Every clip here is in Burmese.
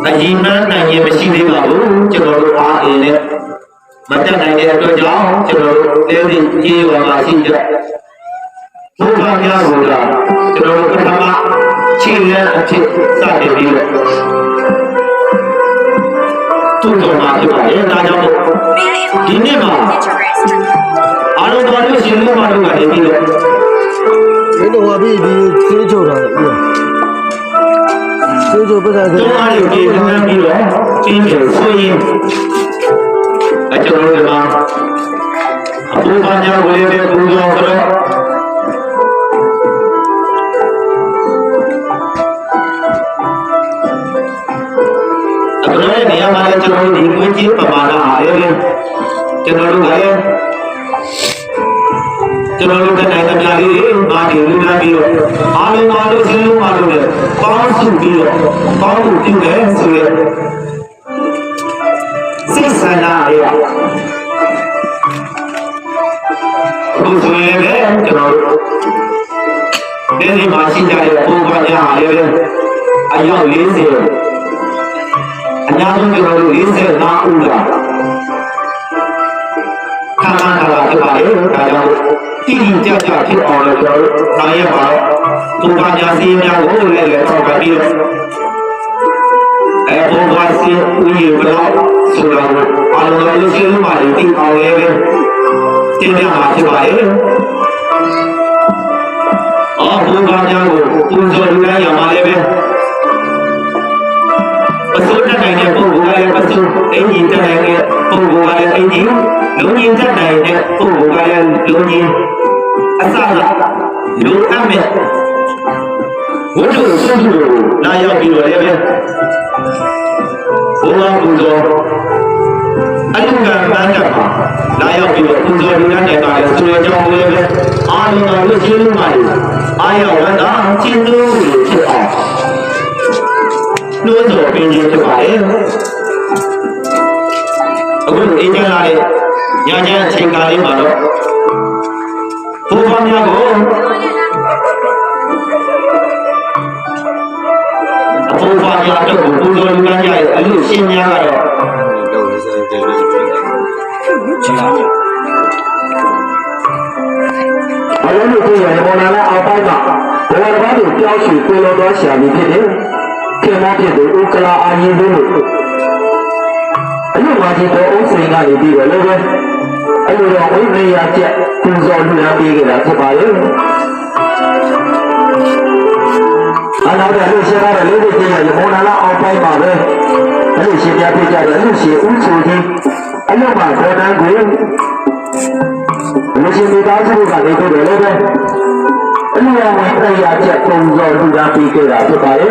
အရင်မှန်နိုင်ရင်မရှိသေးပါဘူးကျွန်တော်တို့အားအင်းနဲ့ မတက်နိုင်တဲ့အတွက်ကြောင့်ကျွန်တော်တို့လည်းဒီကြေးဝါမှာရှိကြဘုရားများကိုလာကျွန်တော်တို့ပထမချိန်ရအဖြစ်စတင်ပြီးတော့သူ့တော်မှာဖြစ်ပါတယ်ဒါကြောင့်ဒီနေ့မှာအားလုံးတော်လို့ရှင်လို့မလုပ်ရပြီးတော့ဒီတော့ဘာပြီးဒီစေးချိုတာလေစေးချိုပတ်တာတော့အားလုံးဒီလိုမျိုးပြီးတော့ကျင်းတယ်ဆိုရင်အကျွန်တော်တို့ကအဘုရားများဝေတဲ့ပူဇော်တော့အဲ့ဒီနေရာမှာကျွန်တော်ဒီကိုကြီးပမာဏအားလည်းကျွန်တော်တို့လည်းကျွန်တော်တို့နိုင်ငံသားတွေမာဒီလူလာပြီးတော့အားလုံးရှင်းလို့မလုပ်နဲ့ပေါင်းစုပြီးတော့ပေါင်းဖို့ပြုတယ်ဆိုရစိတ်ဆန္ဒရဘုရားလည်းကျွန်တော်တို့ဒီမှာရှိကြတဲ့ဘုရားများအားလည်းအယောက်40အများဆုံးကျွန်တော်တို့45ဦးလာခါခါဖြစ်ပါလေဒါကြောင့်တိတိကျကျဖြစ်အောင်လို့ကျွန်တော်တို့ဆောင်ရွက်ပါတော့သူပါညာစီများကိုလည်းထောက်ပြပြီးတော့ဘုရားစီဦးရေတော့ဆိုတော့အားလုံးလို့ရှိလို့ပါလေတိအောင်လည်းပဲတင်ပြမှာဖြစ်ပါလေအော်ဘုရားညာကိုပူဇော်လူတိုင်းရမှာလည်းပဲပစိုးတဲ့နိုင်တဲ့ပုဂ္ဂိုလ်ကလည်းပစိုးအင်းကြီးတဲ့နိုင်တဲ့ပုဂ္ဂိုလ်ကလည်းအင်းကြီးလုံးကြီးတဲ့နိုင်တဲ့ပုဂ္ဂိုလ်ကလည်းလုံးကြီးအစကလူအမဲ့ဝိတုဆုစုကိုလာရောက်ပြီးတော့လည်းဘုရားပူဇော်အလူကံပန်းကမှာလာရောက်ပြီးတော့ပူဇော်လူတိုင်းကလည်းဆွေကြောင်းကိုလည်းအာရုံတော်လို့ရှင်းလို့မှလည်းအာရဝန္တာကျင့်သူဖြစ်အောင်လို့ဆိုပြီးဖြစ်ပါတယ်အခုအင်းကြလာတဲ့ညချမ်းအချိန်ကာလလေးမှာတော့ဘုရားများကိုအဘုရားများတို့ကိုပူဇော်လူတိုင်းရဲ့အလူရှင်များကတော့အလုံးစုံကိုရမောနာလာအောက်ပိုင်းမှာဘဝတော်ကိုကြောက်ရွံ့ပြေလို့တော့ဆရာကြီးဖြစ်တယ်ခင်ဗျားဖြစ်သူဥက္ကလာအာရင်တို့အလူမာကြီးတော်အုပ်စိန်ကနေပြီးတော့လည်းအလူတော်ဝိနည်းရချက်ပူဇော်လူနာပေးကြတာဖြစ်ပါလေအနောက်တဲ့လူရှင်ကတော့လေးလေးချင်းရမောနာလာအောက်ပိုင်းမှာပဲအလူရှင်များဖြစ်ကြတယ်အလူရှင်ဦးဆိုကြီးအလူမှာခေါ်တန်းကိုလူရှင်မိသားစုကနေပြီးတော့လည်းအလူတော်ဝိနည်းရချက်ပူဇော်လူနာပေးကြတာဖြစ်ပါလေ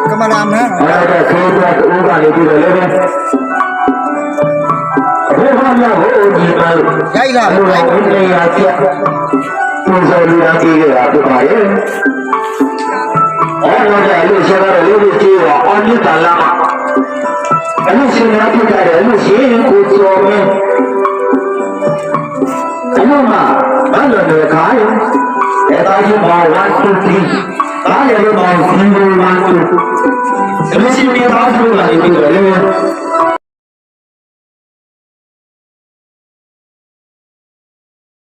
ကမလာမလားအဲ့ဒါဆိုတော့ဦးကနေပြီးတော့လည်းဘုရားများကိုဒီမှာရိုက်လာဘုရားဝိနည်းရချက်ပူဇော်လူနာပေးကြတာဖြစ်ပါလေအဲ့တော့လူရှင်ကတော့လေးလေးကြီးတော့အော်မြတ်တာလားအလူရှင်များဖြစ်ကြတယ်အလူရှင်ကိုကျော်မင်းအလူမှာဘာလို့လဲခါရအဲ့ဒါကြီးမှာ1 2 3ဒါလည်းမဟုတ်ဘူး1 2အလူရှင်များသားစုကနေပြီးတော့လည်း